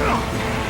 Huh!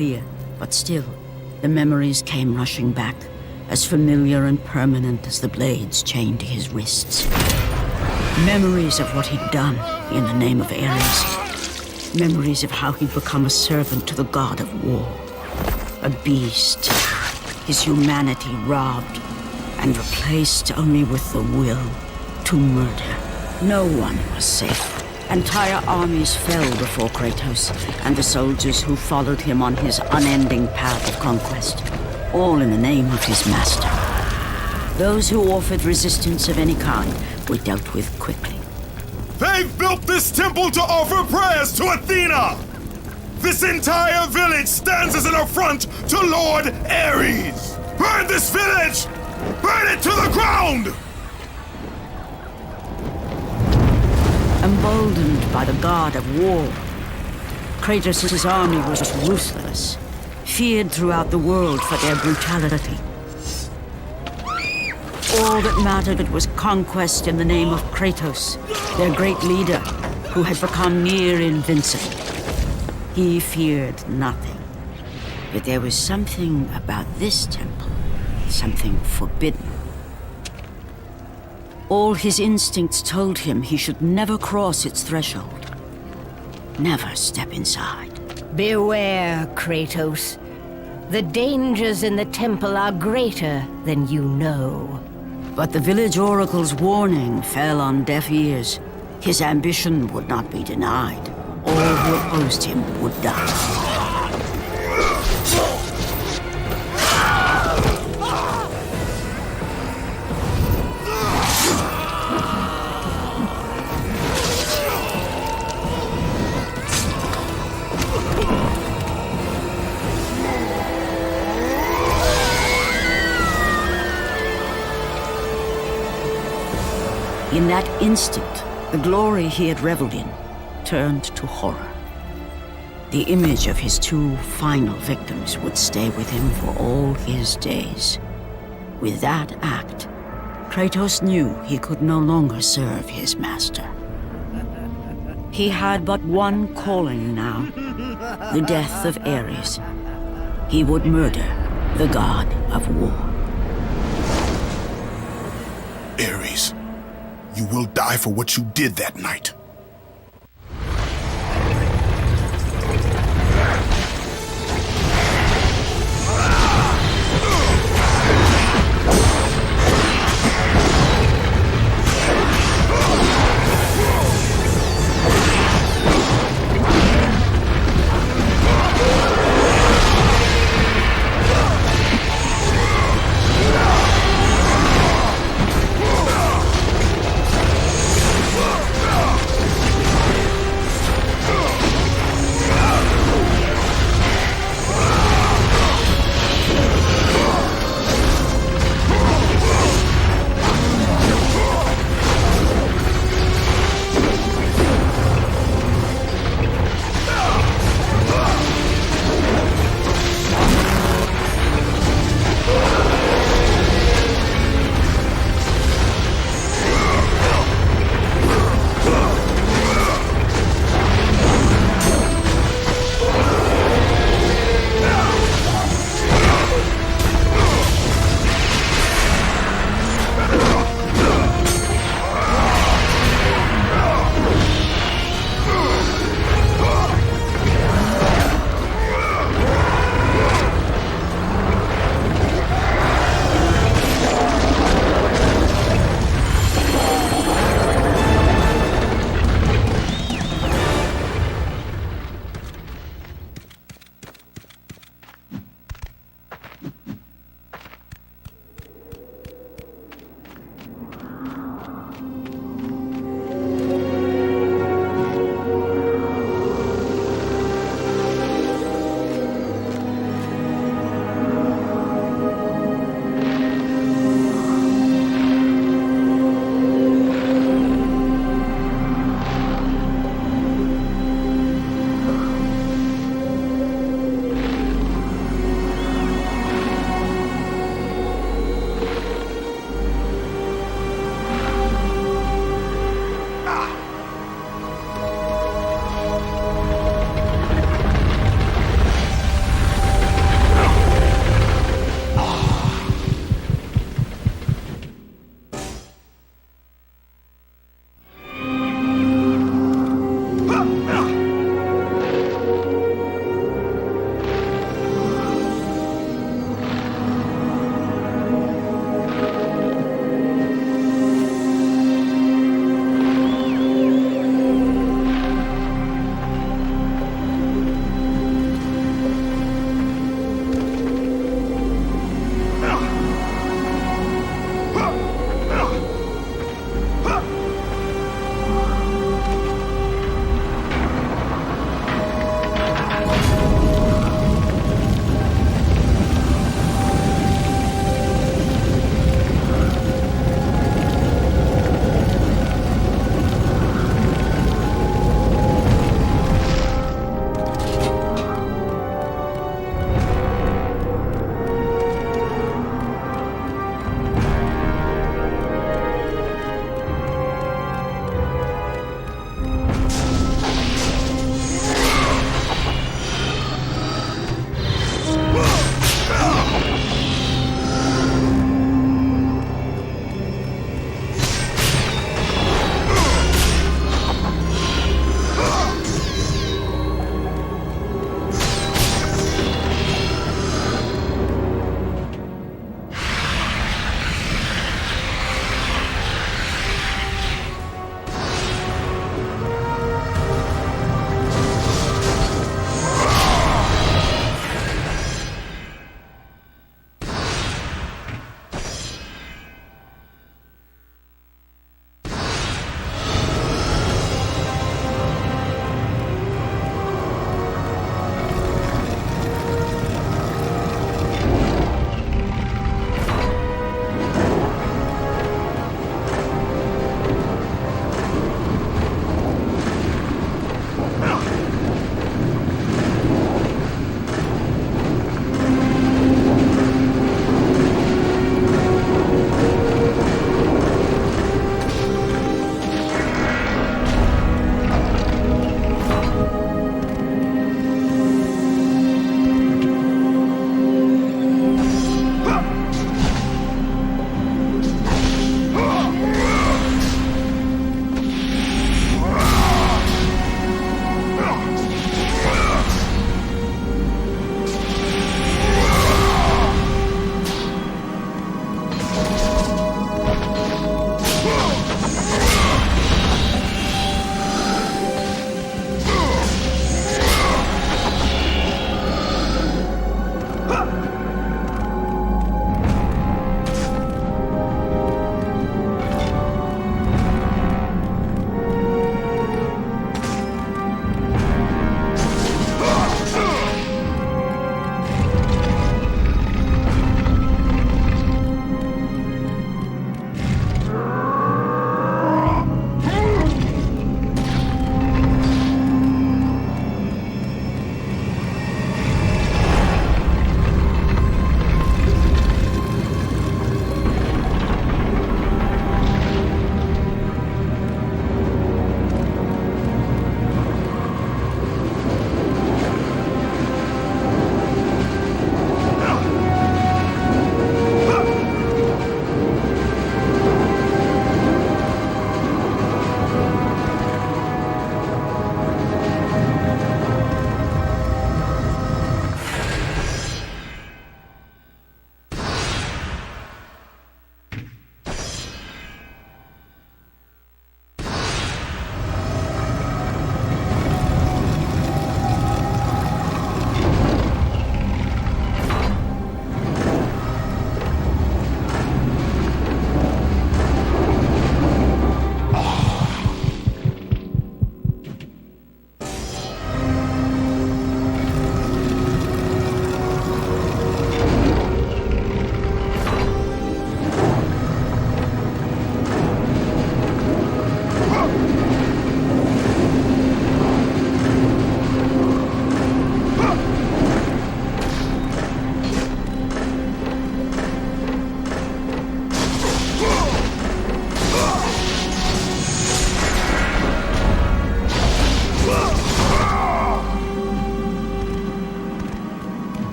clear, but still, the memories came rushing back, as familiar and permanent as the blades chained to his wrists. Memories of what he'd done in the name of Ares. Memories of how he'd become a servant to the god of war. A beast, his humanity robbed and replaced only with the will to murder. No one was safe. Entire armies fell before Kratos and the soldiers who followed him on his unending path of conquest, all in the name of his master. Those who offered resistance of any kind were dealt with quickly. They've built this temple to offer prayers to Athena! This entire village stands as an affront to Lord Ares! Burn this village! Burn it to the ground! Emboldened by the god of war, Kratos' army was ruthless, feared throughout the world for their brutality. All that mattered was conquest in the name of Kratos, their great leader, who had become near invincible. He feared nothing. But there was something about this temple, something forbidden. All his instincts told him he should never cross its threshold. Never step inside. Beware, Kratos. The dangers in the temple are greater than you know. But the village oracle's warning fell on deaf ears. His ambition would not be denied. All who opposed him would die. In that instant, the glory he had reveled in turned to horror. The image of his two final victims would stay with him for all his days. With that act, Kratos knew he could no longer serve his master. He had but one calling now, the death of Ares. He would murder the god of war. Ares, you will die for what you did that night.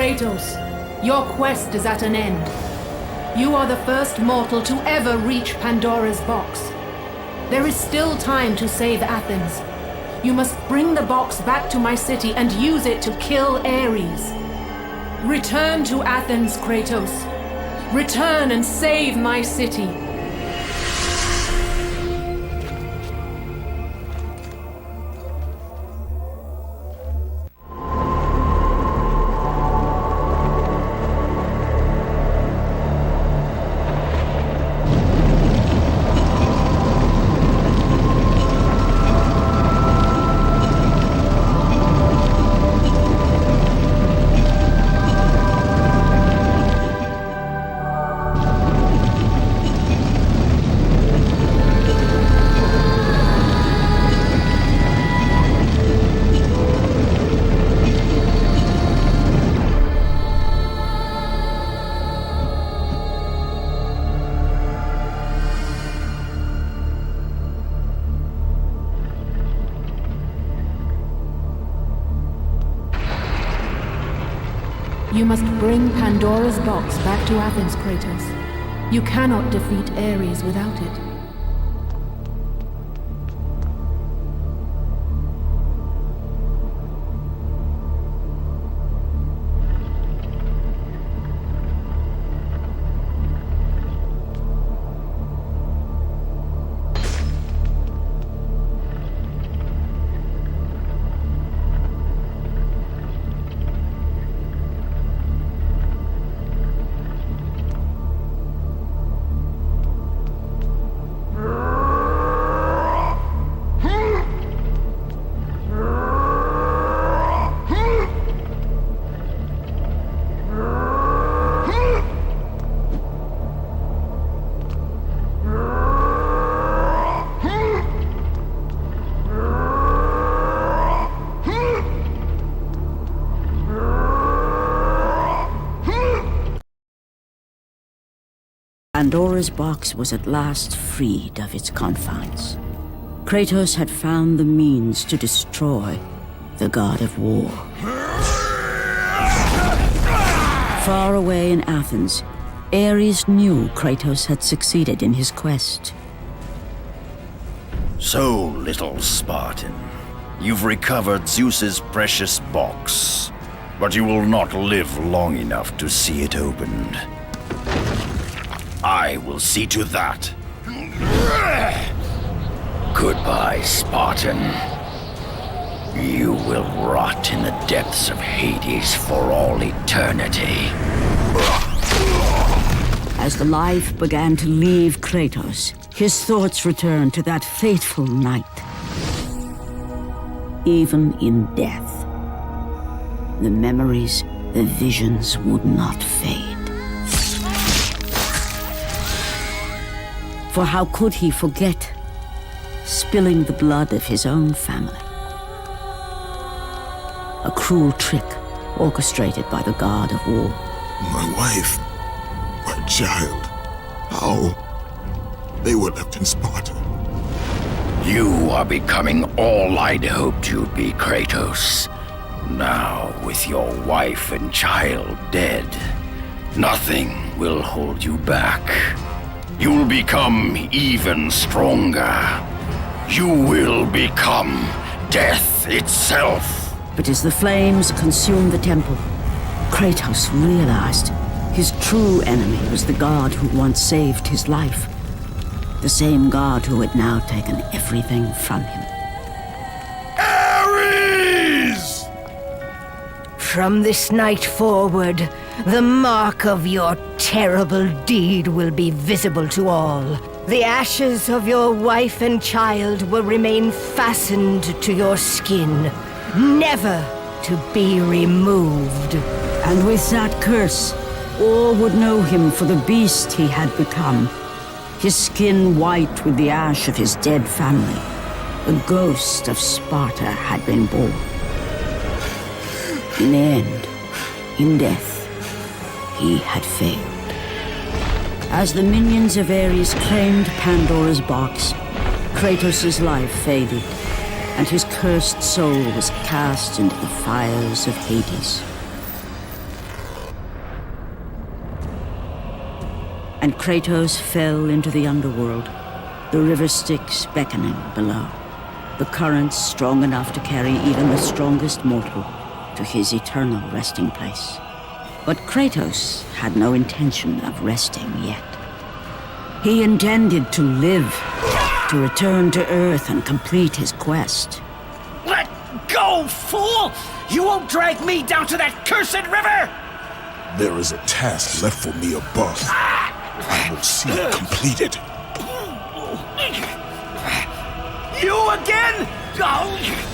Kratos, your quest is at an end. You are the first mortal to ever reach Pandora's box. There is still time to save Athens. You must bring the box back to my city and use it to kill Ares. Return to Athens, Kratos. Return and save my city. You must bring Pandora's box back to Athens, Kratos. You cannot defeat Ares without it. Pandora's box was at last freed of its confines. Kratos had found the means to destroy the god of war. Far away in Athens, Ares knew Kratos had succeeded in his quest. So, little Spartan, you've recovered Zeus's precious box, but you will not live long enough to see it opened. I will see to that. Goodbye, Spartan. You will rot in the depths of Hades for all eternity. As the life began to leave Kratos, his thoughts returned to that fateful night. Even in death, the memories, the visions would not fade. For how could he forget spilling the blood of his own family? A cruel trick orchestrated by the god of war. My wife, my child, how? They were left in Sparta. You are becoming all I'd hoped you'd be, Kratos. Now, with your wife and child dead, nothing will hold you back. You'll become even stronger. You will become death itself. But as the flames consumed the temple, Kratos realized his true enemy was the god who once saved his life. The same god who had now taken everything from him. Ares! From this night forward, the mark of your terrible deed will be visible to all. The ashes of your wife and child will remain fastened to your skin, never to be removed. And with that curse, all would know him for the beast he had become. His skin white with the ash of his dead family. The ghost of Sparta had been born. In the end, in death, he had failed. As the minions of Ares claimed Pandora's box, Kratos' life faded, and his cursed soul was cast into the fires of Hades. and Kratos fell into the underworld, the river Styx beckoning below, the currents strong enough to carry even the strongest mortal to his eternal resting place. But Kratos had no intention of resting yet. He intended to live, to return to Earth and complete his quest. Let go, fool! You won't drag me down to that cursed river! There is a task left for me above. I will see it completed. You again? Oh.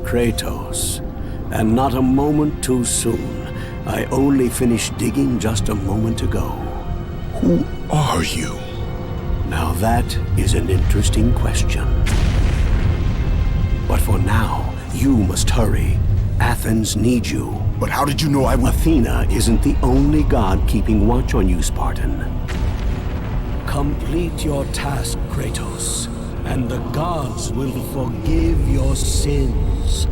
Kratos, and not a moment too soon. I only finished digging just a moment ago. Who are you? Now that is an interesting question. But for now, you must hurry. Athens needs you. But how did you know I would... Athena isn't the only god keeping watch on you, Spartan. Complete your task, Kratos, and the gods will forgive your sins.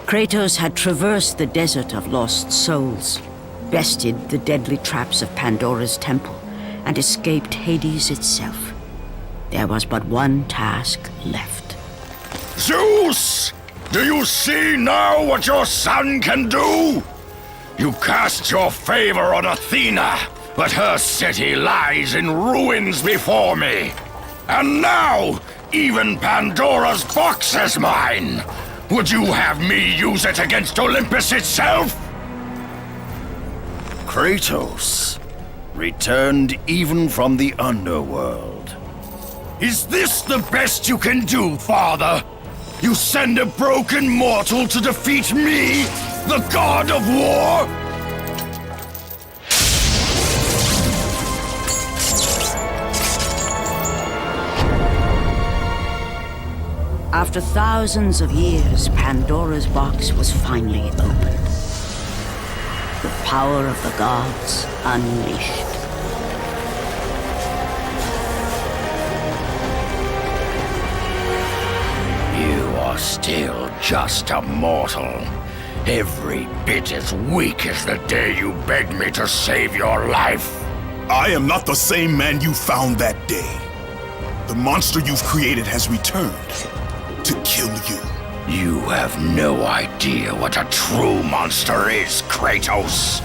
Kratos had traversed the desert of lost souls, bested the deadly traps of Pandora's temple, and escaped Hades itself. There was but one task left. Zeus! Do you see now what your son can do? You cast your favor on Athena, but her city lies in ruins before me. And now, even Pandora's box is mine. Would you have me use it against Olympus itself? Kratos, returned even from the underworld. Is this the best you can do, Father? You send a broken mortal to defeat me, the god of war? After thousands of years, Pandora's box was finally opened. The power of the gods unleashed. You are still just a mortal. Every bit as weak as the day you begged me to save your life. I am not the same man you found that day. The monster you've created has returned to kill you. You have no idea what a true monster is, Kratos.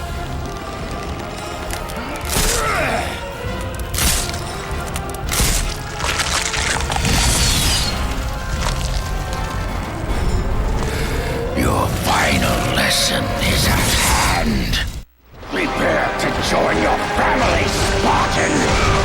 Your final lesson is at hand. Prepare to join your family, Spartan!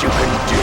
You can do.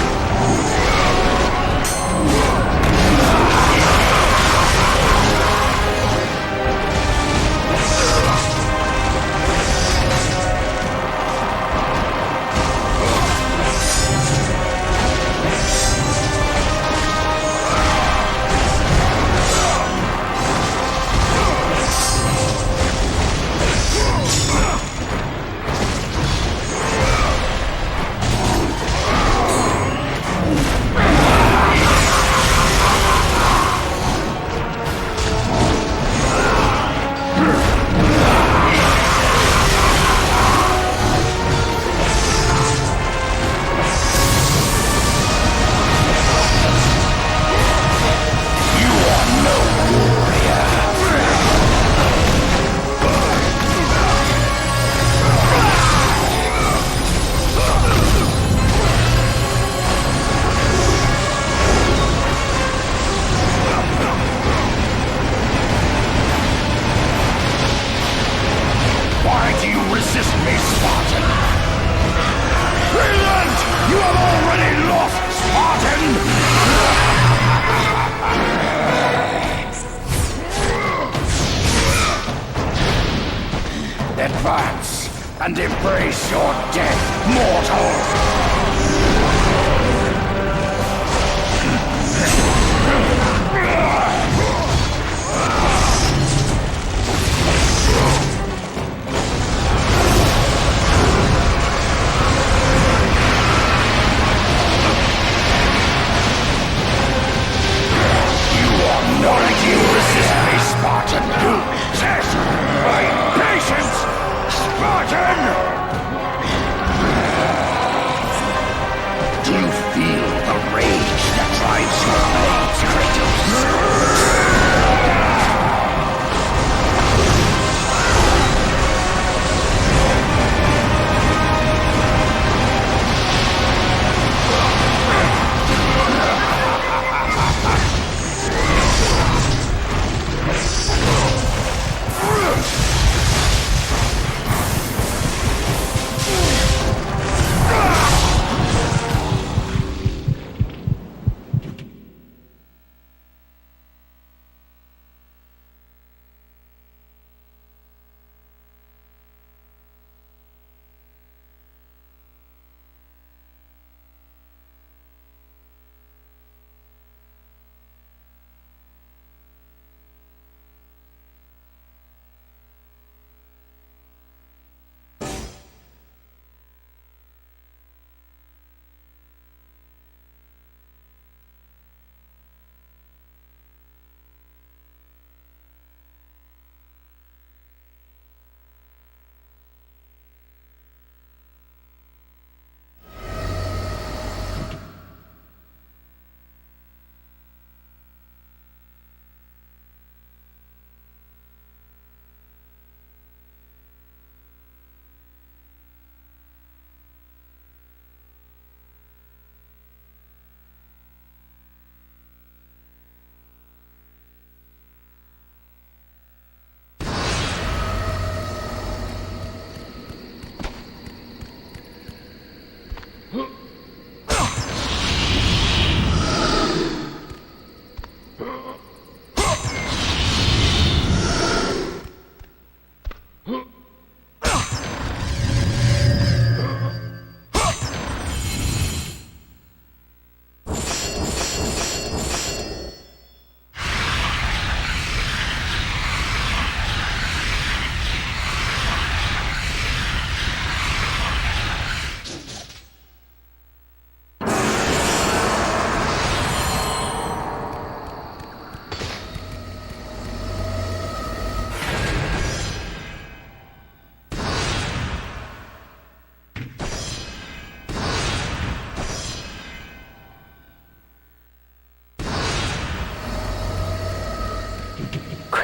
Advance and embrace your death, mortal!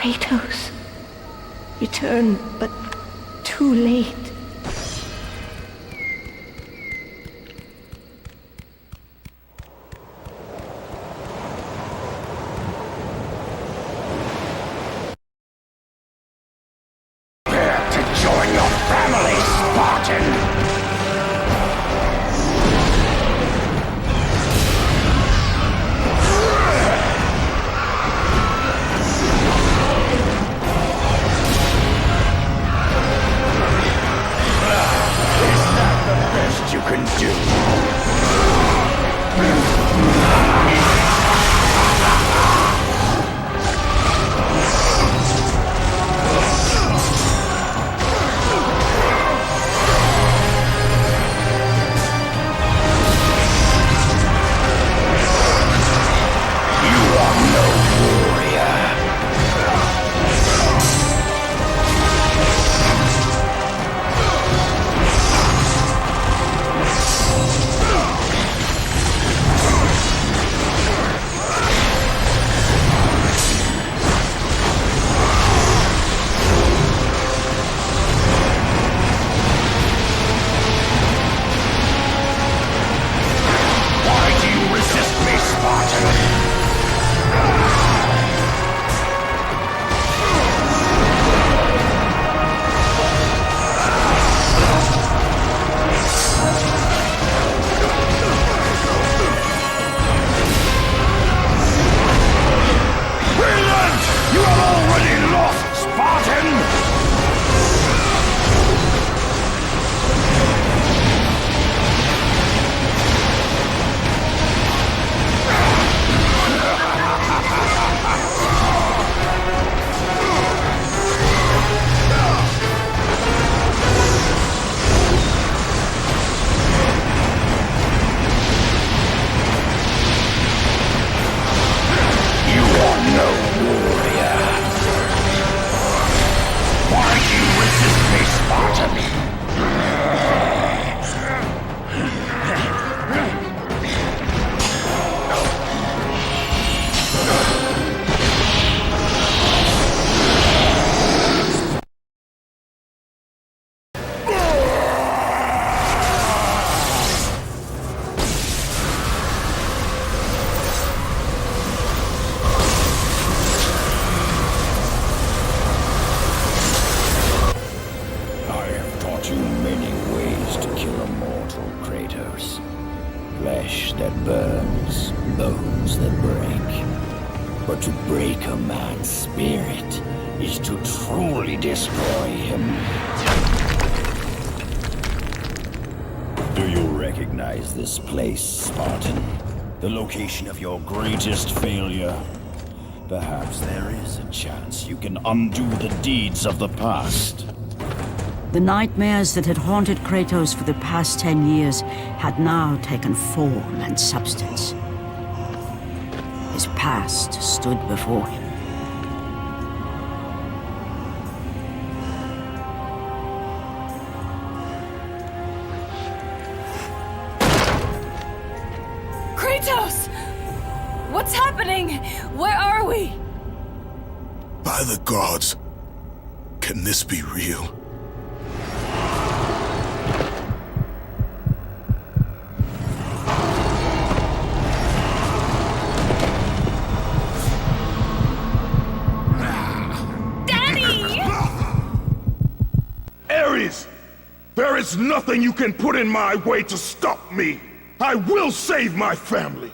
Kratos. Return, but too late. Prepare to join your family, Spartan! You can do. You are no warrior. Why do you resist me, Spartan? Relent! You have already lost, Spartan! You are no warrior. Why do you resist me, Spartan? I have taught you many ways to kill a mortal, Kratos. Flesh that burns, bones that break. But to break a man's spirit is to truly destroy him. Do you recognize this place, Spartan? The location of your greatest failure? Perhaps there is a chance you can undo the deeds of the past. The nightmares that had haunted Kratos for the past 10 years had now taken form and substance. His past stood before him. Kratos! What's happening? Where are we? By the gods, can this be real? Ares! There is nothing you can put in my way to stop me! I will save my family!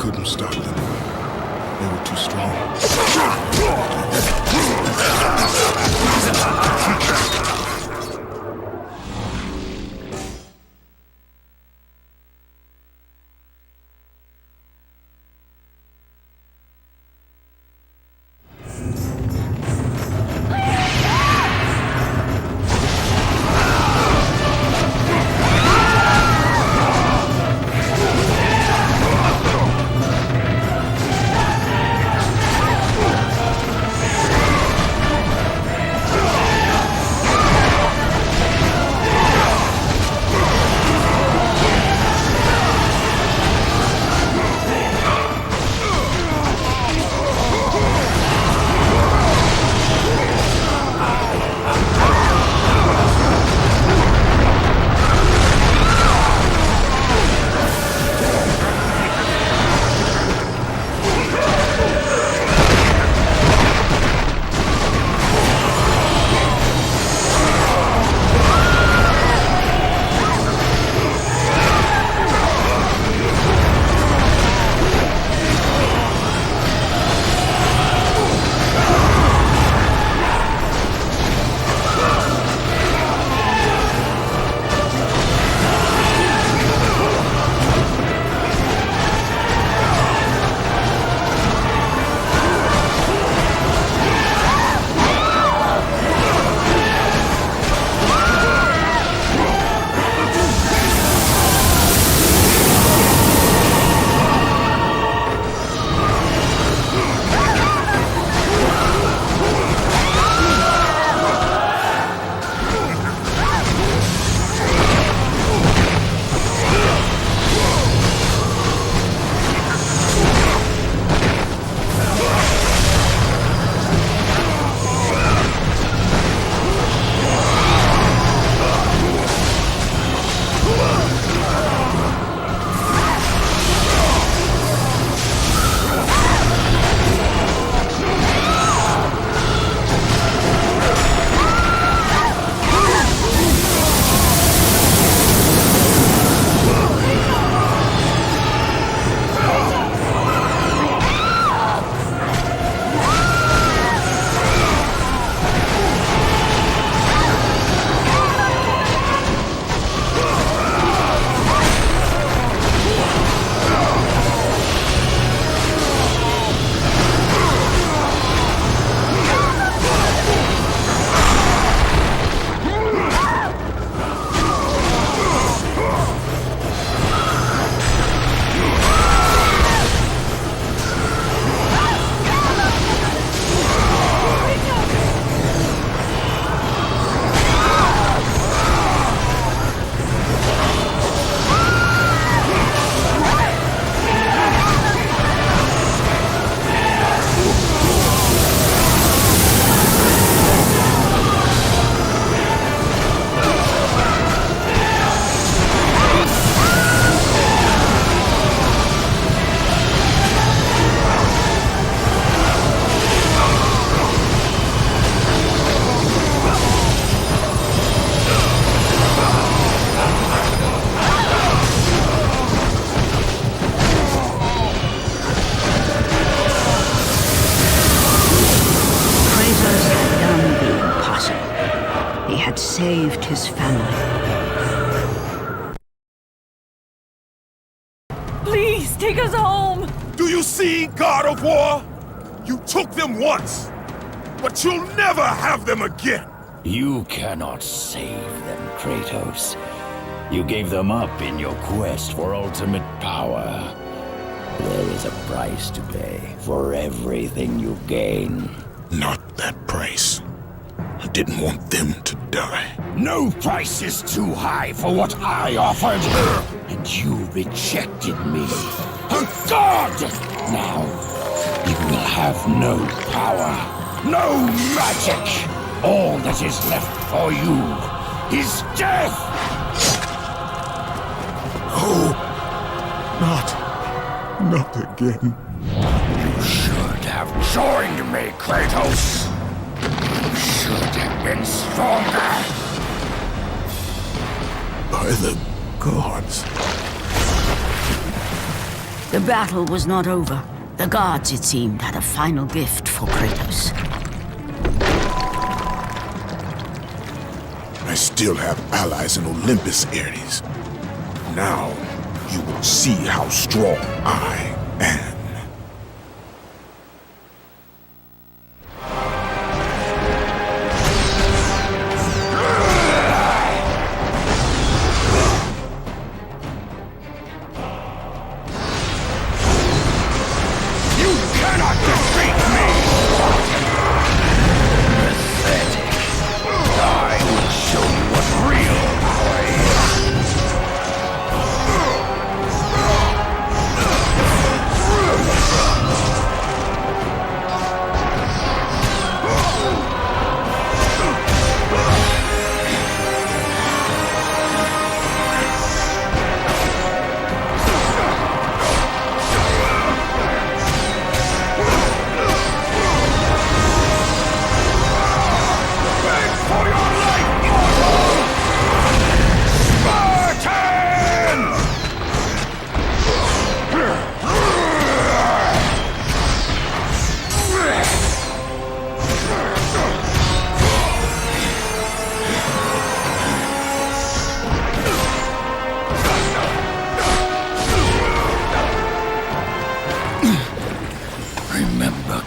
couldn't stop them. They were too strong. saved his family. Please, take us home! Do you see, God of War? You took them once, but you'll never have them again! You cannot save them, Kratos. You gave them up in your quest for ultimate power. There is a price to pay for everything you gain. Not that price. I didn't want them to die. No price is too high for what I offered, and you rejected me. A god! Now, you will have no power, no magic. All that is left for you is death! Oh, not again. You should have joined me, Kratos. You should have been stronger. By the gods. The battle was not over. The gods, it seemed, had a final gift for Kratos. I still have allies in Olympus, Ares. Now, you will see how strong I am.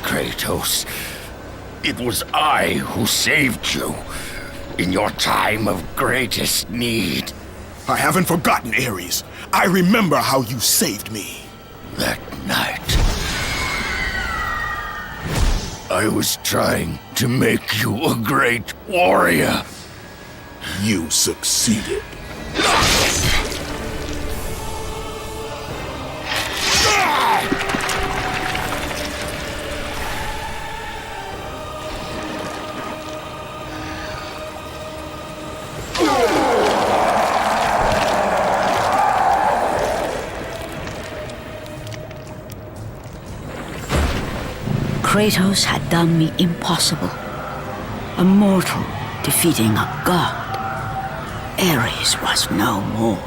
Kratos. It was I who saved you in your time of greatest need. I haven't forgotten, Ares. I remember how you saved me. That night, I was trying to make you a great warrior. You succeeded. Kratos had done the impossible. A mortal defeating a god. Ares was no more.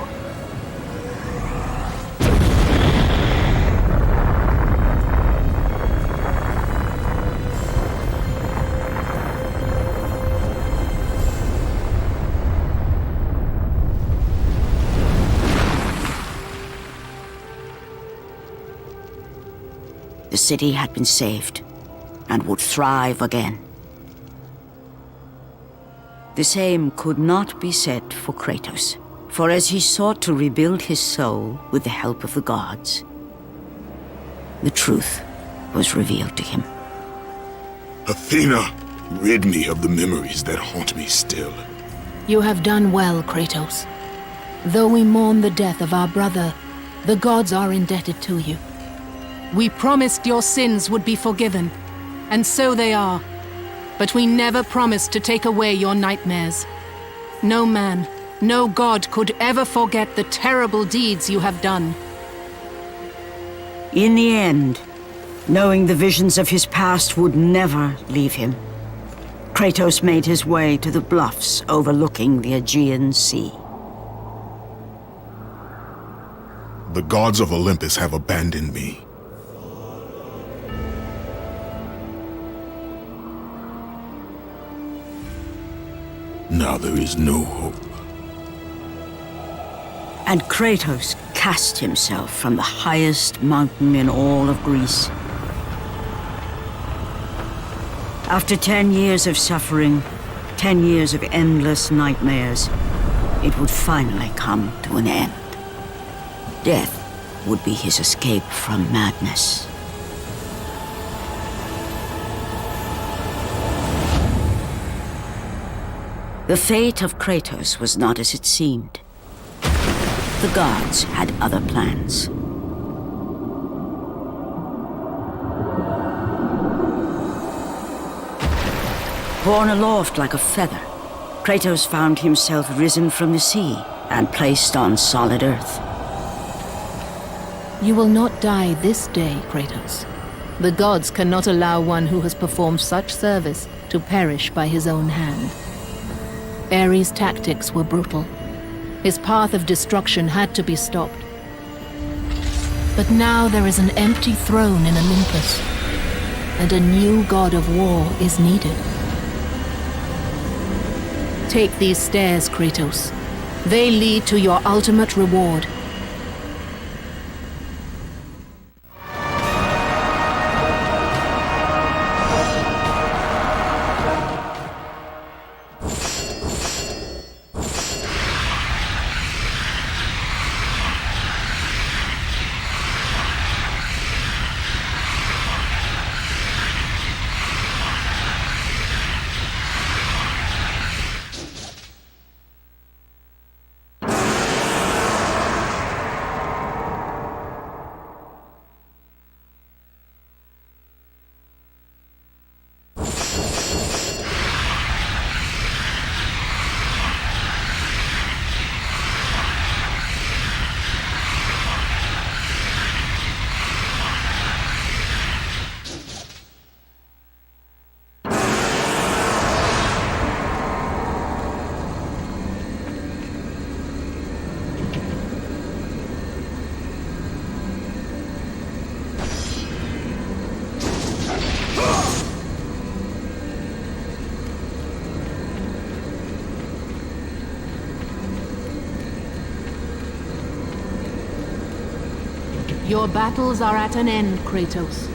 The city had been saved and would thrive again. The same could not be said for Kratos, for as he sought to rebuild his soul with the help of the gods, the truth was revealed to him. Athena, rid me of the memories that haunt me still. You have done well, Kratos. Though we mourn the death of our brother, the gods are indebted to you. We promised your sins would be forgiven, and so they are. But we never promised to take away your nightmares. No man, no god could ever forget the terrible deeds you have done. In the end, knowing the visions of his past would never leave him, Kratos made his way to the bluffs overlooking the Aegean Sea. The gods of Olympus have abandoned me. Now there is no hope. And Kratos cast himself from the highest mountain in all of Greece. After 10 years of suffering, 10 years of endless nightmares, it would finally come to an end. Death would be his escape from madness. The fate of Kratos was not as it seemed. The gods had other plans. Borne aloft like a feather, Kratos found himself risen from the sea and placed on solid earth. You will not die this day, Kratos. The gods cannot allow one who has performed such service to perish by his own hand. Ares' tactics were brutal. His path of destruction had to be stopped. But now there is an empty throne in Olympus, and a new god of war is needed. Take these stairs, Kratos. They lead to your ultimate reward. Your battles are at an end, Kratos.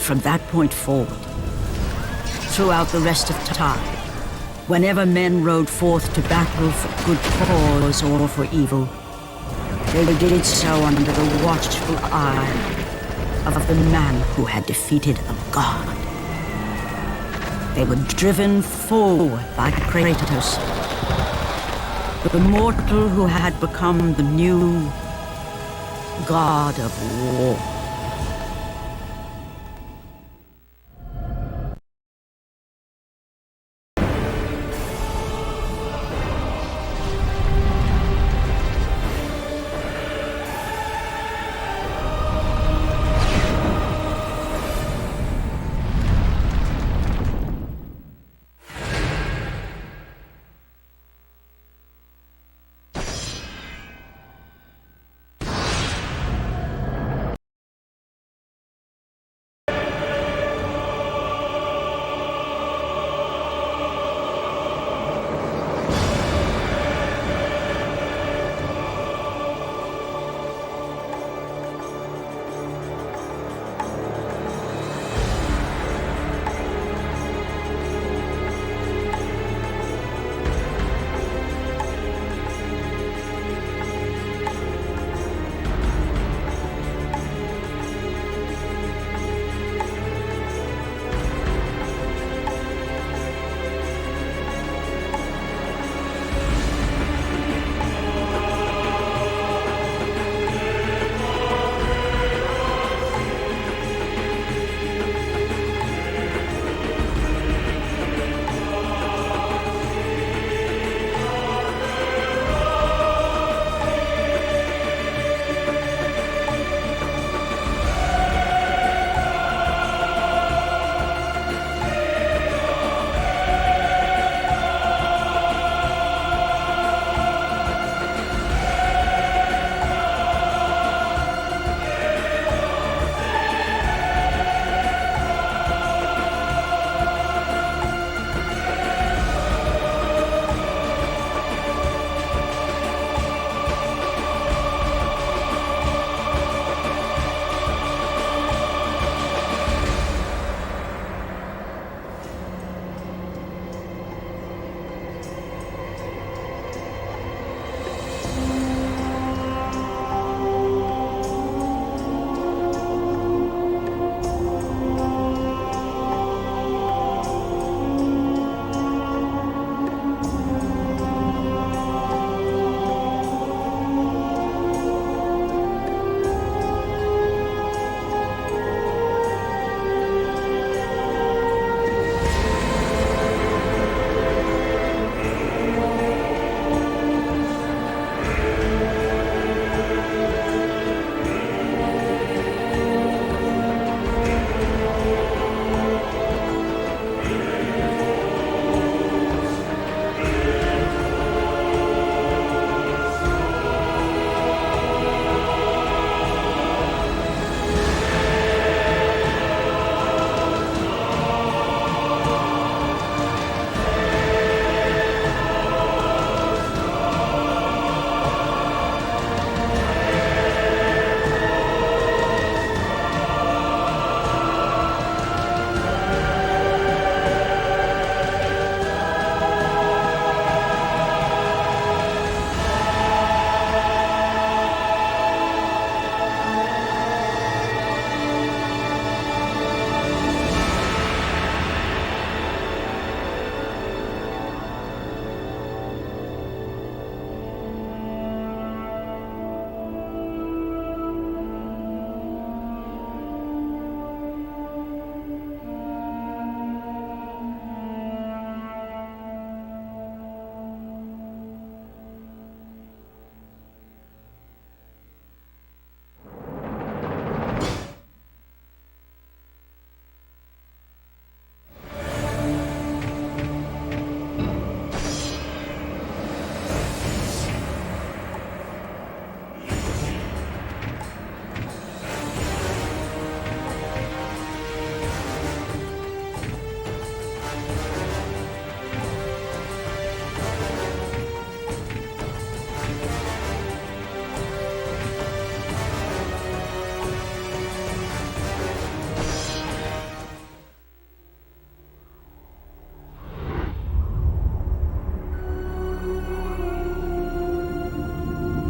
from that point forward, throughout the rest of time, whenever men rode forth to battle for good cause or for evil, they did so under the watchful eye of the man who had defeated a god. They were driven forward by Kratos, the mortal who had become the new god of war.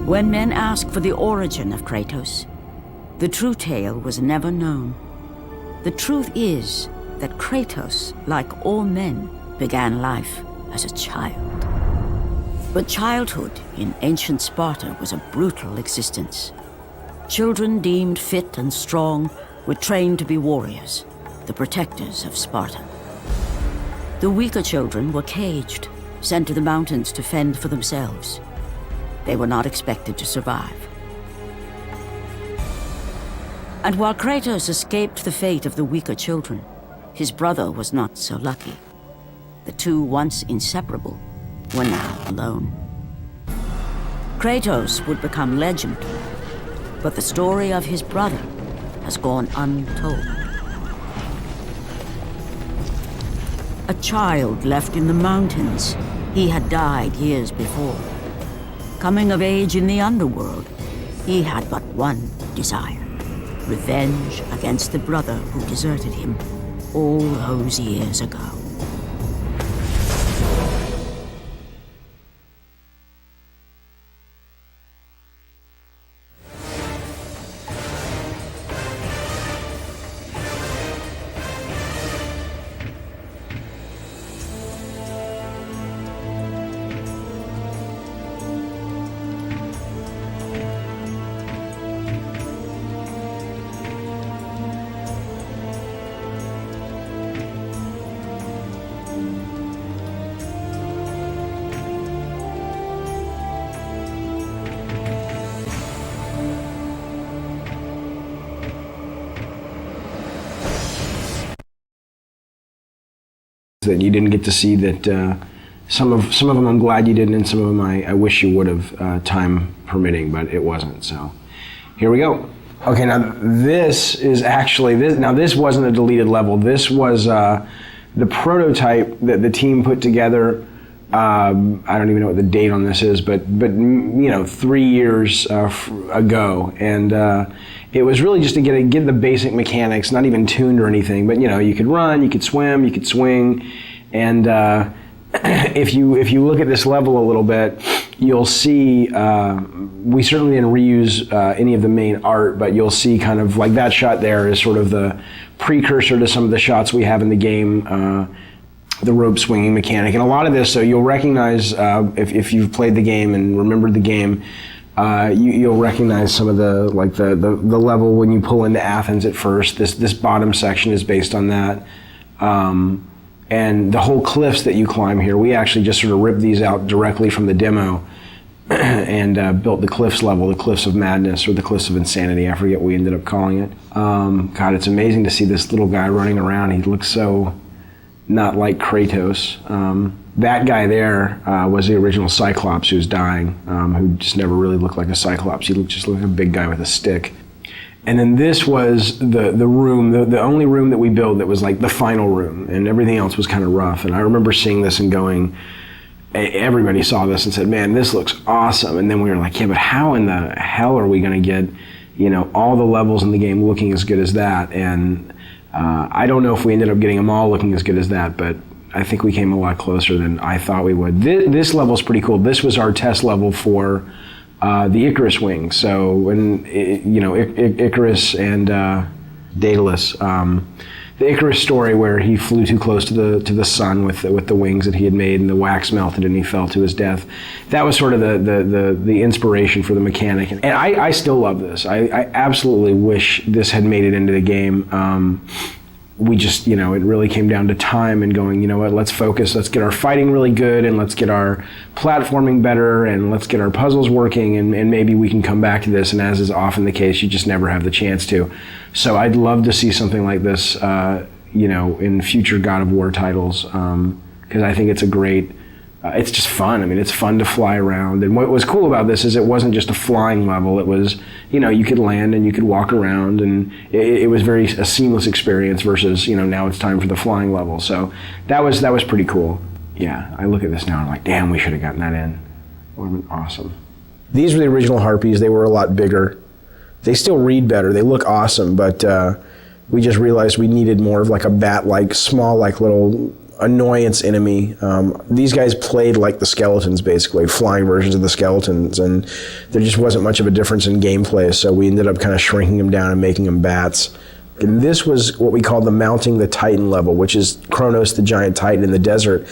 When men ask for the origin of Kratos, the true tale was never known. The truth is that Kratos, like all men, began life as a child. But childhood in ancient Sparta was a brutal existence. Children deemed fit and strong were trained to be warriors, the protectors of Sparta. The weaker children were caged, sent to the mountains to fend for themselves. They were not expected to survive. And while Kratos escaped the fate of the weaker children, his brother was not so lucky. The two, once inseparable, were now alone. Kratos would become legend, but the story of his brother has gone untold. A child left in the mountains, he had died years before. Coming of age in the underworld, he had but one desire: revenge against the brother who deserted him all those years ago. That you didn't get to see, that some of them I'm glad you didn't, and some of them I wish you would have, time permitting, but it wasn't. So here we go. Okay, now this is actually this wasn't a deleted level. This was the prototype that the team put together. I don't even know what the date on this is, but 3 years ago, and it was really just to get the basic mechanics, not even tuned or anything, but you could run, you could swim, you could swing, and if you look at this level a little bit, you'll see we certainly didn't reuse any of the main art, but you'll see kind of like that shot there is sort of the precursor to some of the shots we have in the game. The rope swinging mechanic, and a lot of this, so you'll recognize if you've played the game and remembered the game, you'll recognize some of the level when you pull into Athens at first. This bottom section is based on that, and the whole cliffs that you climb here, we actually just sort of ripped these out directly from the demo and built the cliffs level, the Cliffs of Madness or the Cliffs of Insanity. I forget what we ended up calling it. God, it's amazing to see this little guy running around. He looks so not like Kratos. That guy there was the original Cyclops who's dying, who just never really looked like a Cyclops. He just looked like a big guy with a stick. And then this was the room, the only room that we built that was like the final room, and everything else was kind of rough. And I remember seeing this and going, everybody saw this and said, man, this looks awesome. And then we were like, yeah, but how in the hell are we gonna get, all the levels in the game looking as good as that? And I don't know if we ended up getting them all looking as good as that, but I think we came a lot closer than I thought we would. This level's pretty cool. This was our test level for the Icarus wing. So when Icarus and Daedalus, the Icarus story where he flew too close to the sun with the wings that he had made, and the wax melted and he fell to his death. That was sort of the inspiration for the mechanic. And I still love this. I absolutely wish this had made it into the game. We just, it really came down to time and going, you know what, let's focus, let's get our fighting really good, and let's get our platforming better, and let's get our puzzles working, and maybe we can come back to this. And as is often the case, you just never have the chance to. So I'd love to see something like this, in future God of War titles, because I think it's a great, it's just fun. I mean, it's fun to fly around. And what was cool about this is it wasn't just a flying level. It was, you could land and you could walk around, and it was a seamless experience versus, now it's time for the flying level. So that was pretty cool. Yeah, I look at this now and I'm like, damn, we should have gotten that in. It would have been awesome. These were the original Harpies. They were a lot bigger. They still read better. They look awesome, but we just realized we needed more of like a bat-like, small, like little annoyance enemy. These guys played like the skeletons, basically, flying versions of the skeletons, and there just wasn't much of a difference in gameplay, so we ended up kind of shrinking them down and making them bats. And this was what we called the Mounting the Titan level, which is Kronos, the giant titan in the desert.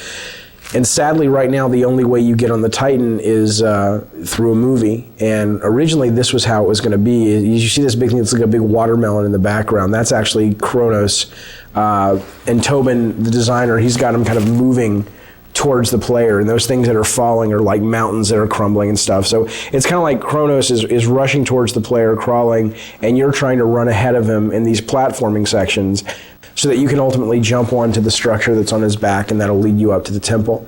And sadly, right now, the only way you get on the Titan is through a movie. And originally, this was how it was going to be. You see this big thing, it's like a big watermelon in the background. That's actually Kronos. And Tobin, the designer, he's got him kind of moving towards the player. And those things that are falling are like mountains that are crumbling and stuff. So it's kind of like Kronos is rushing towards the player, crawling, and you're trying to run ahead of him in these platforming sections, so that you can ultimately jump onto the structure that's on his back, and that'll lead you up to the temple.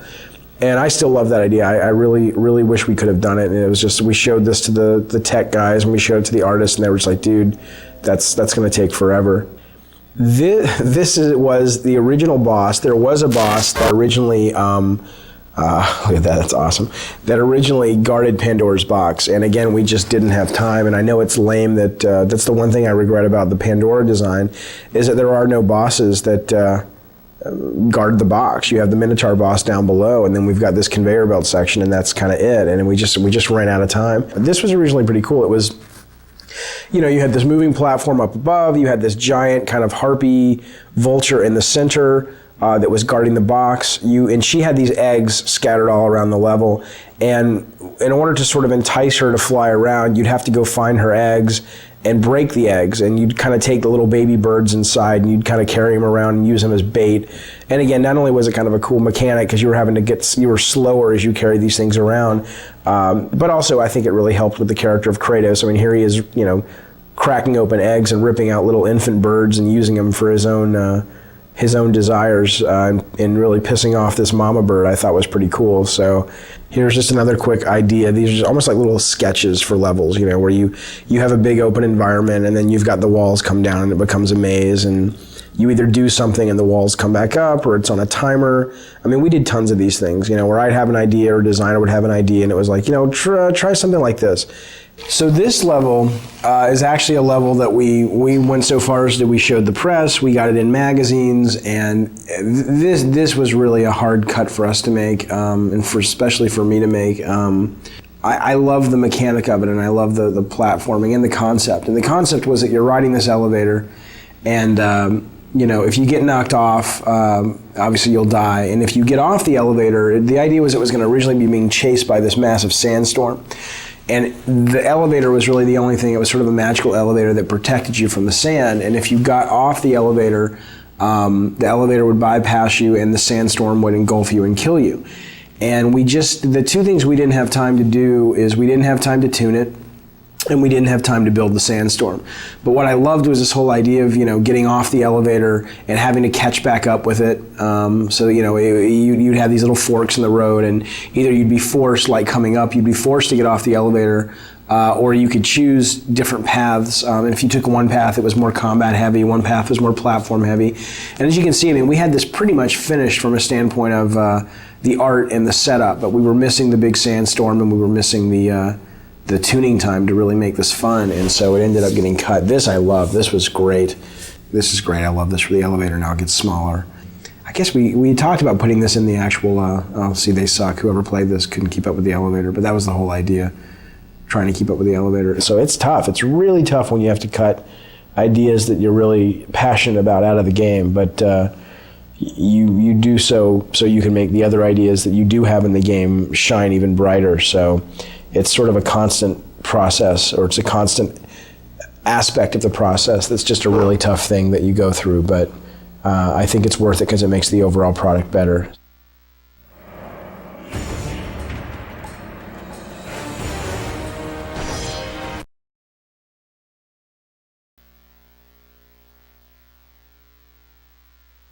And I still love that idea. I really, really wish we could have done it. And it was just, we showed this to the tech guys, and we showed it to the artists, and they were just like, dude, that's going to take forever. This was the original boss. There was a boss that originally, look at that, that's awesome, that originally guarded Pandora's box. And again, we just didn't have time. And I know it's lame that that's the one thing I regret about the Pandora design, is that there are no bosses that guard the box. You have the Minotaur boss down below, and then we've got this conveyor belt section, and that's kind of it. And we just ran out of time. This was originally pretty cool. It was, you know, you had this moving platform up above, you had this giant kind of harpy vulture in the center that was guarding the box. And she had these eggs scattered all around the level. And in order to sort of entice her to fly around, you'd have to go find her eggs and break the eggs. And you'd kind of take the little baby birds inside, and you'd kind of carry them around and use them as bait. And again, not only was it kind of a cool mechanic because you were slower as you carried these things around, but also I think it really helped with the character of Kratos. I mean, here he is, you know, cracking open eggs and ripping out little infant birds and using them for his own desires, and really pissing off this mama bird, I thought was pretty cool. So here's just another quick idea. These are almost like little sketches for levels, you know, where you have a big open environment, and then you've got the walls come down and it becomes a maze, and you either do something and the walls come back up, or it's on a timer. I mean, we did tons of these things, you know, where I'd have an idea or a designer would have an idea, and it was like, you know, try something like this. So this level is actually a level that we went so far as that we showed the press, we got it in magazines, and this was really a hard cut for us to make, and especially for me to make. I love the mechanic of it, and I love the platforming and the concept. And the concept was that you're riding this elevator, and you know, if you get knocked off, obviously you'll die. And if you get off the elevator, the idea was it was going to originally be being chased by this massive sandstorm. And the elevator was really the only thing. It was sort of a magical elevator that protected you from the sand. And if you got off the elevator would bypass you, and the sandstorm would engulf you and kill you. And the two things we didn't have time to do is we didn't have time to tune it, and we didn't have time to build the sandstorm. But what I loved was this whole idea of, you know, getting off the elevator and having to catch back up with it. So, you know, you'd have these little forks in the road, and either you'd be forced, like coming up, you'd be forced to get off the elevator, or you could choose different paths. And if you took one path, it was more combat heavy, one path was more platform heavy. And as you can see, I mean, we had this pretty much finished from a standpoint of the art and the setup, but we were missing the big sandstorm, and we were missing the tuning time to really make this fun, and so it ended up getting cut. This I love. This was great. This is great. I love this for the elevator. Now it gets smaller. I guess we talked about putting this in the actual, see, they suck. Whoever played this couldn't keep up with the elevator, but that was the whole idea, trying to keep up with the elevator. So it's tough. It's really tough when you have to cut ideas that you're really passionate about out of the game, but you do so you can make the other ideas that you do have in the game shine even brighter. So it's sort of a constant process, or it's a constant aspect of the process that's just a really tough thing that you go through, but I think it's worth it because it makes the overall product better.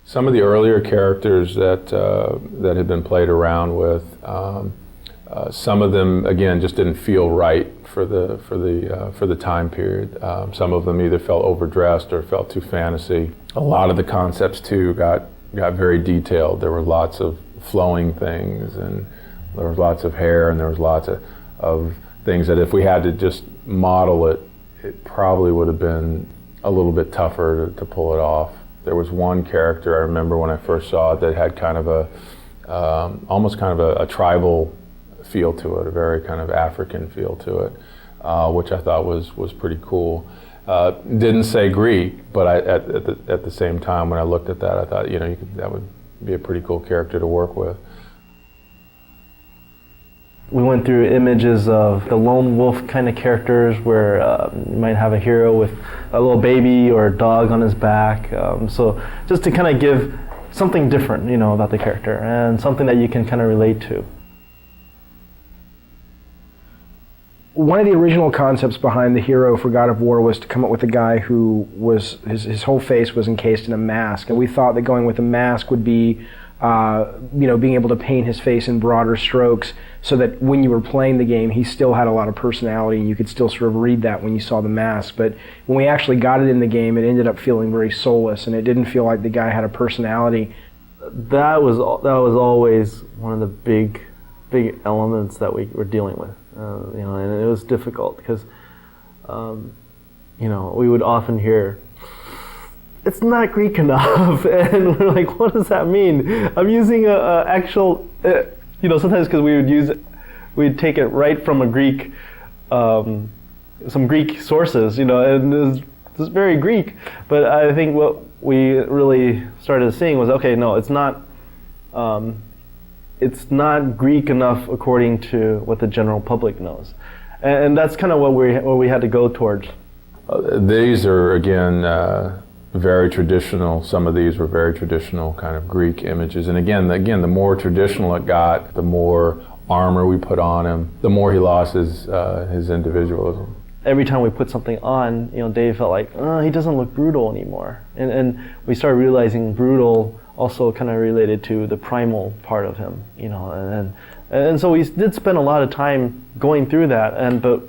Some of the earlier characters that had been played around with, some of them again just didn't feel right for the time period. Some of them either felt overdressed or felt too fantasy. A lot of the concepts too got very detailed. There were lots of flowing things, and there was lots of hair, and there was lots of things that if we had to just model it, it probably would have been a little bit tougher to pull it off. There was one character I remember when I first saw it that had kind of a, almost kind of a tribal feel to it, a very kind of African feel to it, which I thought was pretty cool. Didn't say Greek, but at the same time when I looked at that, I thought, you know, that would be a pretty cool character to work with. We went through images of the lone wolf kind of characters where you might have a hero with a little baby or a dog on his back. So just to kind of give something different, you know, about the character and something that you can kind of relate to. One of the original concepts behind the hero for God of War was to come up with a guy who was, his whole face was encased in a mask. And we thought that going with a mask would be, you know, being able to paint his face in broader strokes so that when you were playing the game, he still had a lot of personality and you could still sort of read that when you saw the mask. But when we actually got it in the game, it ended up feeling very soulless and it didn't feel like the guy had a personality. That was always one of the big elements that we were dealing with. You know, and it was difficult because, you know, we would often hear, "It's not Greek enough," and we're like, "What does that mean?" I'm using a actual, you know, sometimes because we'd take it right from a Greek, some Greek sources, you know, and it's very Greek. But I think what we really started seeing was, okay, no, it's not. It's not Greek enough according to what the general public knows, and that's kind of what we had to go towards. These are again very traditional. Some of these were very traditional kind of Greek images, and again, the more traditional it got, the more armor we put on him, the more he lost his individualism. Every time we put something on, you know, Dave felt like, he doesn't look brutal anymore, and we started realizing brutal also kind of related to the primal part of him, you know, and so we did spend a lot of time going through that, but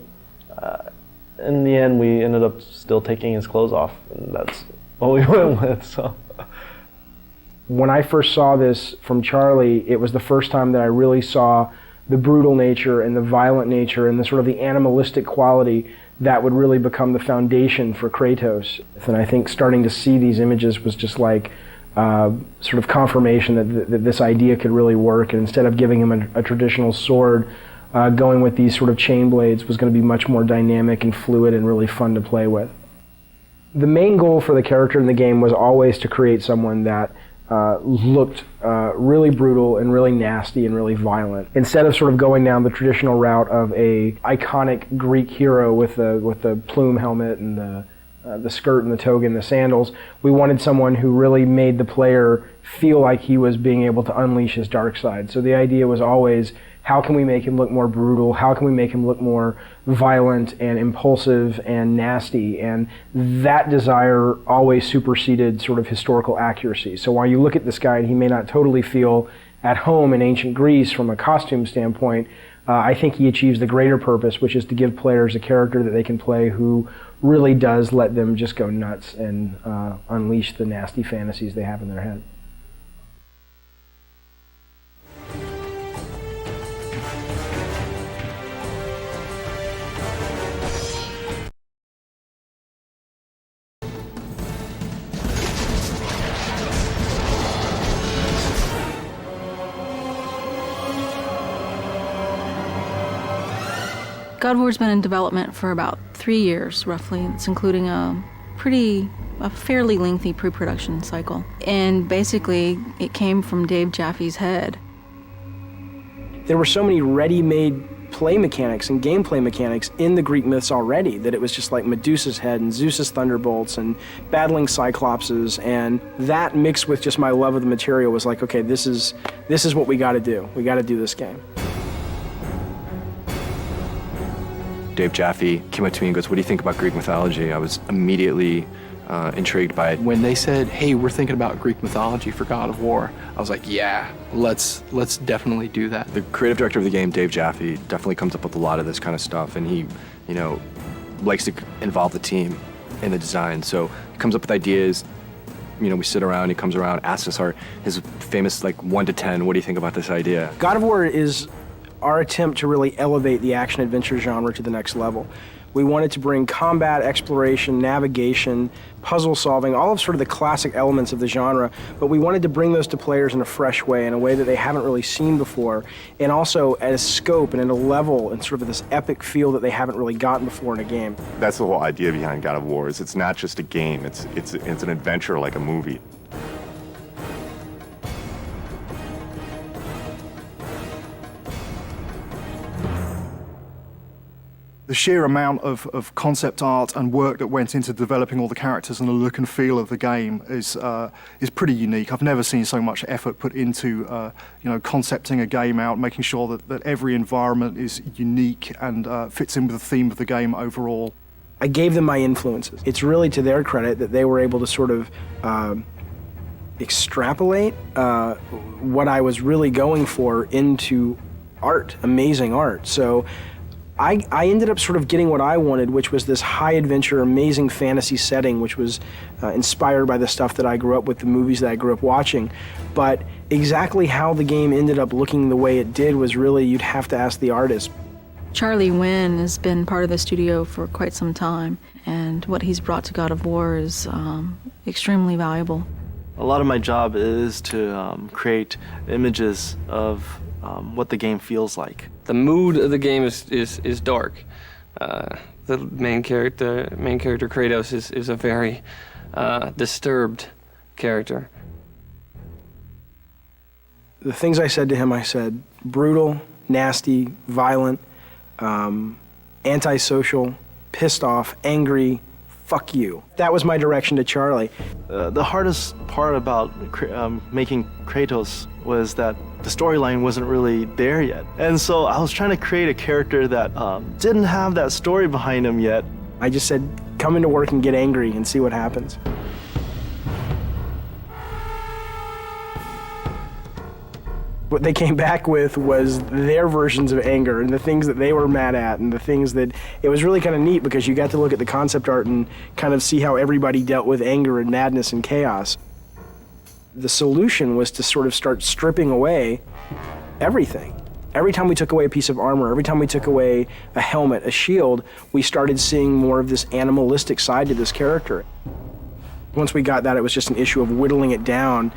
in the end we ended up still taking his clothes off, and that's what we went with. So when I first saw this from Charlie, it was the first time that I really saw the brutal nature and the violent nature and the sort of the animalistic quality that would really become the foundation for Kratos. And I think starting to see these images was just like sort of confirmation that this idea could really work, and instead of giving him a traditional sword, going with these sort of chain blades was going to be much more dynamic and fluid and really fun to play with. The main goal for the character in the game was always to create someone that looked really brutal and really nasty and really violent. Instead of sort of going down the traditional route of a iconic Greek hero with the plume helmet and the skirt and the toga and the sandals, we wanted someone who really made the player feel like he was being able to unleash his dark side. So the idea was always, how can we make him look more brutal? How can we make him look more violent and impulsive and nasty? And that desire always superseded sort of historical accuracy. So while you look at this guy and he may not totally feel at home in ancient Greece from a costume standpoint, I think he achieves the greater purpose, which is to give players a character that they can play who really does let them just go nuts and unleash the nasty fantasies they have in their head. God of War's been in development for about 3 years, roughly. It's including a fairly lengthy pre-production cycle. And basically, it came from Dave Jaffe's head. There were so many ready-made play mechanics and gameplay mechanics in the Greek myths already that it was just like Medusa's head and Zeus's thunderbolts and battling Cyclopses, and that mixed with just my love of the material was like, okay, this is what we gotta do. We gotta do this game. Dave Jaffe came up to me and goes, "What do you think about Greek mythology?" I was immediately intrigued by it. When they said, "Hey, we're thinking about Greek mythology for God of War," I was like, "Yeah, let's definitely do that." The creative director of the game, Dave Jaffe, definitely comes up with a lot of this kind of stuff, and he, you know, likes to involve the team in the design. So he comes up with ideas. You know, we sit around, he comes around, asks us his famous, like, 1 to 10, what do you think about this idea? God of War is our attempt to really elevate the action-adventure genre to the next level. We wanted to bring combat, exploration, navigation, puzzle solving, all of sort of the classic elements of the genre, but we wanted to bring those to players in a fresh way, in a way that they haven't really seen before, and also at a scope and at a level and sort of this epic feel that they haven't really gotten before in a game. That's the whole idea behind God of War, is it's not just a game, it's an adventure like a movie. The sheer amount of concept art and work that went into developing all the characters and the look and feel of the game is pretty unique. I've never seen so much effort put into concepting a game out, making sure that every environment is unique and fits in with the theme of the game overall. I gave them my influences. It's really to their credit that they were able to sort of extrapolate what I was really going for into art, amazing art. So I ended up sort of getting what I wanted, which was this high adventure, amazing fantasy setting, which was inspired by the stuff that I grew up with, the movies that I grew up watching. But exactly how the game ended up looking the way it did was really, you'd have to ask the artist. Charlie Wynn has been part of the studio for quite some time, and what he's brought to God of War is extremely valuable. A lot of my job is to create images of what the game feels like. The mood of the game is dark. The main character Kratos is a very disturbed character. The things I said to him, I said brutal, nasty, violent, antisocial, pissed off, angry, fuck you. That was my direction to Charlie. The hardest part about making Kratos was that the storyline wasn't really there yet. And so I was trying to create a character that didn't have that story behind him yet. I just said, come into work and get angry and see what happens. What they came back with was their versions of anger and the things that they were mad at and the things that, it was really kind of neat because you got to look at the concept art and kind of see how everybody dealt with anger and madness and chaos. The solution was to sort of start stripping away everything. Every time we took away a piece of armor, every time we took away a helmet, a shield, we started seeing more of this animalistic side to this character. Once we got that, it was just an issue of whittling it down,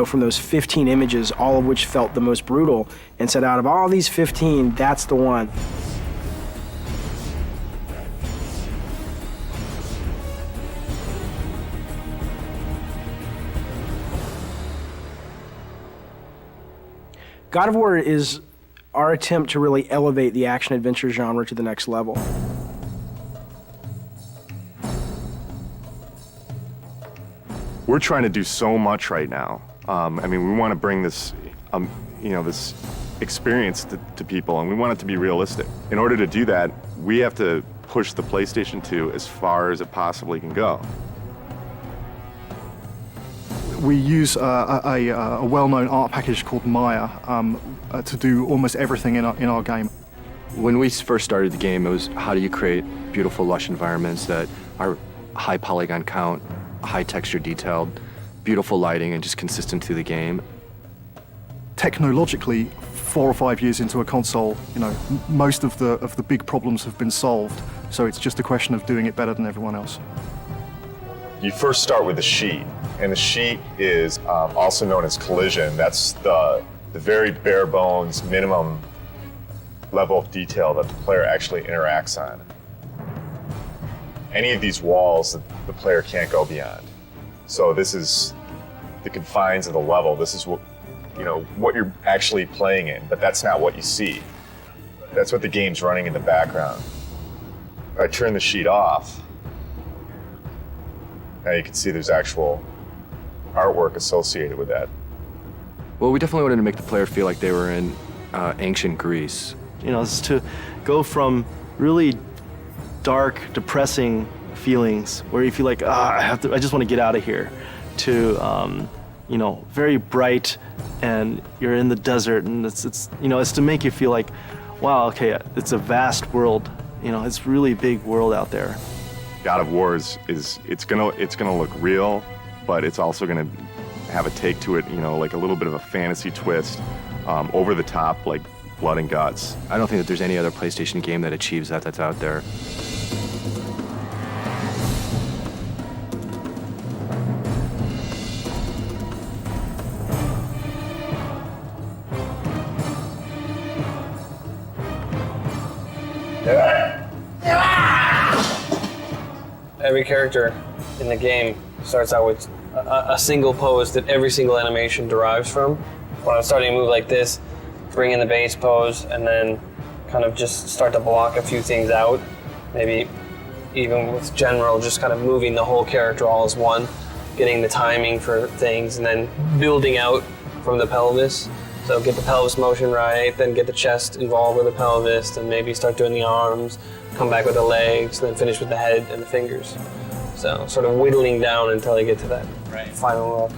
from those 15 images, all of which felt the most brutal, and said, out of all these 15, that's the one. God of War is our attempt to really elevate the action-adventure genre to the next level. We're trying to do so much right now. We want to bring this, this experience to people, and we want it to be realistic. In order to do that, we have to push the PlayStation 2 as far as it possibly can go. We use a well-known art package called Maya to do almost everything in our game. When we first started the game, it was how do you create beautiful, lush environments that are high polygon count, high texture detailed, beautiful lighting, and just consistent through the game. Technologically, 4 or 5 years into a console, most of the big problems have been solved. So it's just a question of doing it better than everyone else. You first start with the sheet, and the sheet is also known as collision. That's the very bare bones, minimum level of detail that the player actually interacts on. Any of these walls, the player can't go beyond. So this is the confines of the level. This is what you're actually playing in, but that's not what you see. That's what the game's running in the background. If I turn the sheet off, now you can see there's actual artwork associated with that. Well, we definitely wanted to make the player feel like they were in ancient Greece. It's to go from really dark, depressing feelings where you feel like, I just want to get out of here, to very bright, and you're in the desert, and it's to make you feel like, wow, okay, it's a vast world. It's really big world out there. God of War is it's gonna look real, but it's also gonna have a take to it, like a little bit of a fantasy twist, over the top, like blood and guts. I don't think that there's any other PlayStation game that achieves that that's out there. every character in the game starts out with a single pose that every single animation derives from. When I'm starting to move like this, bring in the base pose, and then kind of just start to block a few things out. Maybe even with general, just kind of moving the whole character all as one, getting the timing for things, and then building out from the pelvis. So get the pelvis motion right, then get the chest involved with the pelvis, and maybe start doing the arms, come back with the legs, then finish with the head and the fingers. So sort of whittling down until I get to that final look.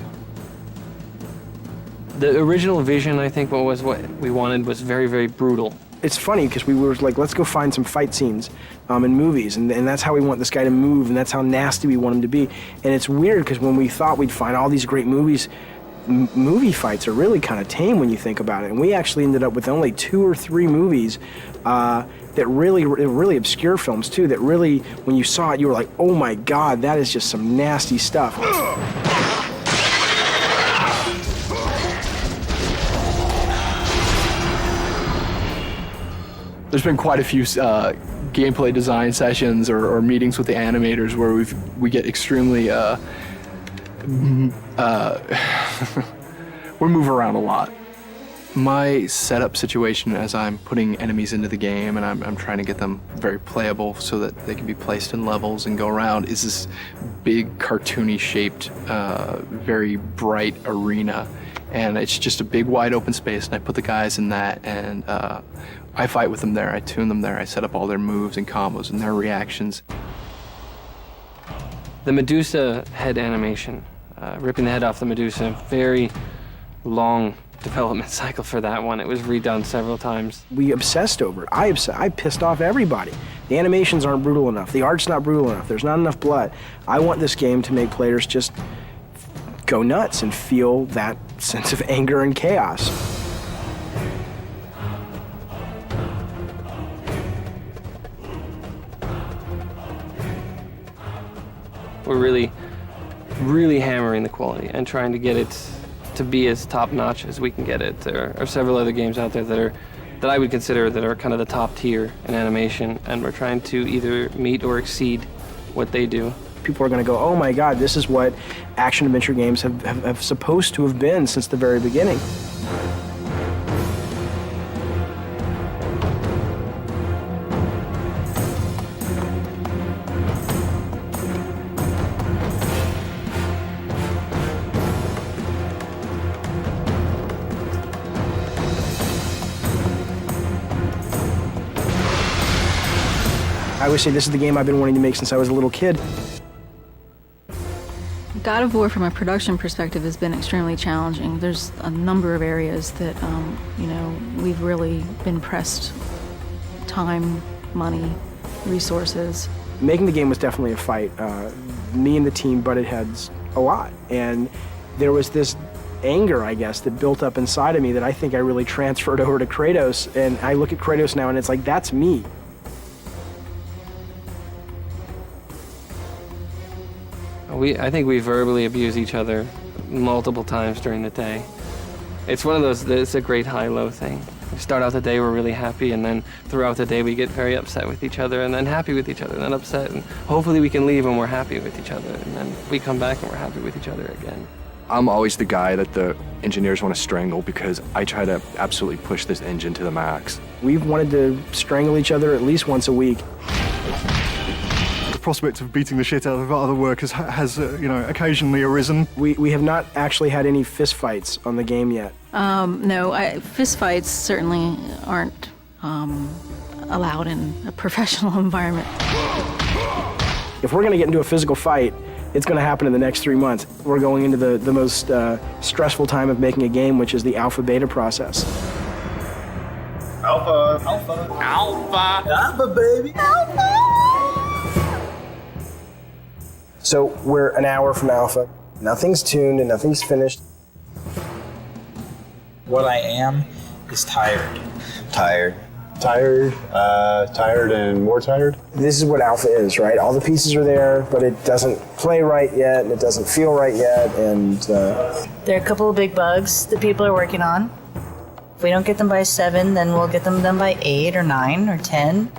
The original vision, I think, what we wanted was very, very brutal. It's funny because we were like, let's go find some fight scenes in movies, and that's how we want this guy to move, and that's how nasty we want him to be. And it's weird because when we thought we'd find all these great movies, movie fights are really kind of tame when you think about it. And we actually ended up with only 2 or 3 movies that really obscure films too, that really, when you saw it, you were like, oh my God, that is just some nasty stuff. There's been quite a few gameplay design sessions or meetings with the animators where we get extremely we move around a lot. My setup situation as I'm putting enemies into the game and I'm trying to get them very playable so that they can be placed in levels and go around is this big cartoony shaped, very bright arena. And it's just a big wide open space, and I put the guys in that, and I fight with them there, I tune them there, I set up all their moves and combos and their reactions. The Medusa head animation, ripping the head off the Medusa, very long development cycle for that one. It was redone several times. We obsessed over it. I pissed off everybody. The animations aren't brutal enough. The art's not brutal enough. There's not enough blood. I want this game to make players just go nuts and feel that sense of anger and chaos. We're really, really hammering the quality and trying to get it to be as top-notch as we can get it. There are several other games out there that I would consider that are kind of the top tier in animation, and we're trying to either meet or exceed what they do. People are going to go, oh my God, this is what action-adventure games have supposed to have been since the very beginning. I always say this is the game I've been wanting to make since I was a little kid. God of War, from a production perspective, has been extremely challenging. There's a number of areas that, we've really been pressed. Time, money, resources. Making the game was definitely a fight. Me and the team butted heads a lot. And there was this anger, I guess, that built up inside of me that I think I really transferred over to Kratos. And I look at Kratos now and it's like, that's me. I think we verbally abuse each other multiple times during the day. It's one of those, it's a great high-low thing. We start out the day, we're really happy, and then throughout the day we get very upset with each other, and then happy with each other, and then upset, and hopefully we can leave and we're happy with each other, and then we come back and we're happy with each other again. I'm always the guy that the engineers want to strangle because I try to absolutely push this engine to the max. We've wanted to strangle each other at least once a week. The prospect of beating the shit out of other workers has occasionally arisen. We have not actually had any fist fights on the game yet. No, fist fights certainly aren't allowed in a professional environment. If we're going to get into a physical fight, it's going to happen in the next 3 months. We're going into the most stressful time of making a game, which is the alpha-beta process. Alpha. Alpha. Alpha. Alpha, baby. Alpha. So we're an hour from alpha. Nothing's tuned and nothing's finished. What I am is tired. Tired. Tired, tired and more tired? This is what alpha is, right? All the pieces are there, but it doesn't play right yet, and it doesn't feel right yet, and... There are a couple of big bugs that people are working on. If we don't get them by 7, then we'll get them done by 8 or 9 or 10.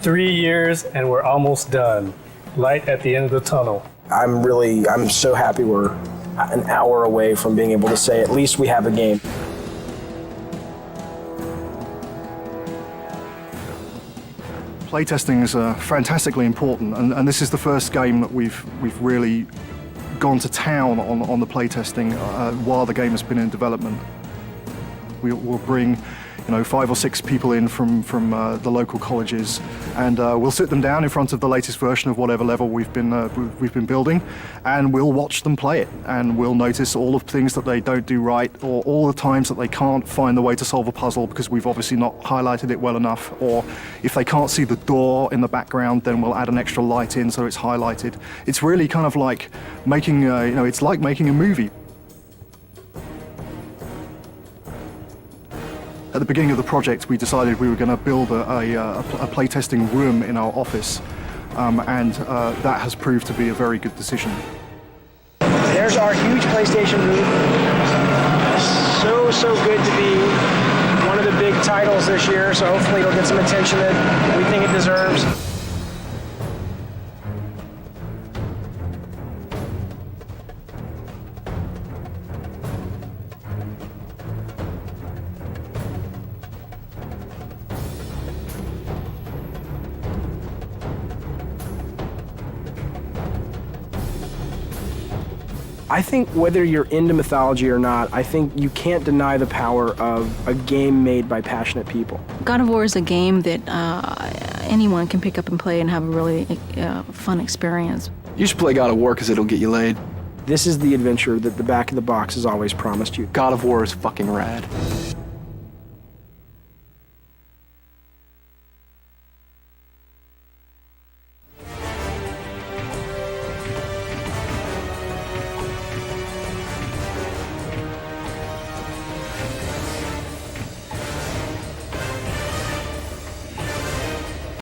3 years and we're almost done. Light at the end of the tunnel. I'm so happy we're an hour away from being able to say at least we have a game. Playtesting is fantastically important, and this is the first game that we've really gone to town on the playtesting while the game has been in development. We'll bring 5 or 6 people in from the local colleges, and we'll sit them down in front of the latest version of whatever level we've been building, and we'll watch them play it, and we'll notice all of the things that they don't do right, or all the times that they can't find the way to solve a puzzle because we've obviously not highlighted it well enough, or if they can't see the door in the background, then we'll add an extra light in so it's highlighted. It's really kind of like making it's like making a movie. At the beginning of the project, we decided we were going to build a playtesting room in our office, and that has proved to be a very good decision. There's our huge PlayStation booth. So good to be one of the big titles this year, so hopefully it'll get some attention that we think it deserves. I think whether you're into mythology or not, I think you can't deny the power of a game made by passionate people. God of War is a game that anyone can pick up and play and have a really fun experience. You should play God of War because it'll get you laid. This is the adventure that the back of the box has always promised you. God of War is fucking rad.